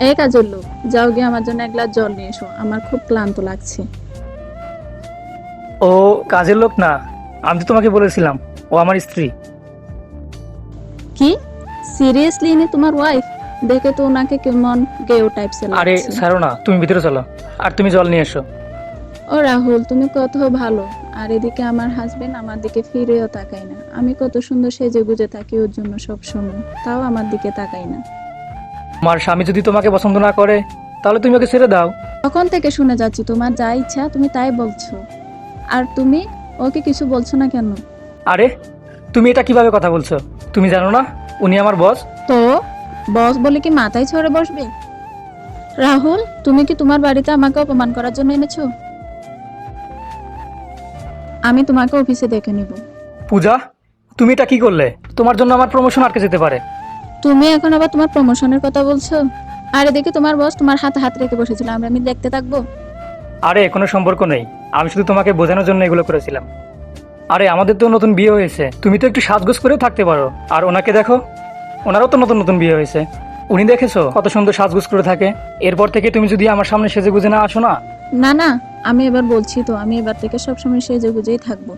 এই কাজের লোক, যাও গিয়ে আমার জন্য এক গ্লাস জল নিয়ে এসো, আমার খুব ক্লান্ত লাগছে। ও কাজের লোক না, আমি তো তোমাকে বলেছিলাম ও আমার স্ত্রী। কি? সিরিয়াসলি ইনি তোমার ওয়াইফ? দেখে তো ওনাকে কেমন গেও টাইপসের আরে লাগছে। ছাড়ো না, তুমি ভিতরে চলো আর তুমি জল নিয়ে এসো। ও রাহুল, তুমি কত ভালো, আর এদিকে আমার হাজবেন্ড আমার দিকে ফিরেও তাকায় না। আমি কত সুন্দর সেজে গুজে থাকি ওর জন্য সব সময়, তাও আমার দিকে তাকায় না। তোমার স্বামী যদি তোমাকে পছন্দ না করে তাহলে তুমি ওকে ছেড়ে দাও। তখন থেকে শুনে যাচ্ছি তোমার যা ইচ্ছা তুমি তাই বলছো, আর তুমি ওকে কিছু বলছো না কেন? আরে তুমি এটা কিভাবে কথা বলছো? তুমি জানো না উনি আমার বস? তো বস বলে কি মাথায় ছড়ে বসবে? রাহুল, তুমি কি তোমার বাড়িতে আমাকে অপমান করার জন্য এনেছো? আমি তোমাকে অফিসে দেখে নিব। পূজা, তুমি এটা কি করলে? তোমার জন্য আমার প্রমোশন আটকে যেতে পারে। তুমি এখন আবার তোমার প্রমোশনের কথা বলছো? আর এদিকে তোমার বস তোমার হাতে হাত রেখে বসেছিল, আমি দেখতে থাকবো? আরে কোনো সম্পর্ক নেই, আমি শুধু তোমাকে বোঝানোর জন্য এগুলো করেছিলাম। আরে আমাদের তো নতুন বিয়ে হয়েছে, তুমি তো একটু সাজগোজ করেও থাকতে পারো। আর ওনাকে দেখো, ওনারও তো নতুন নতুন বিয়ে হয়েছে। উনি দেখেছো কত সুন্দর সাজগোজ করে থাকে। এরপর থেকে তুমি যদি আমার সামনে সেজে গুজে না আসো না। না না, আমি এবার বলছি তো, আমি এবার থেকে সবসময় সেজে গুজেই থাকবো।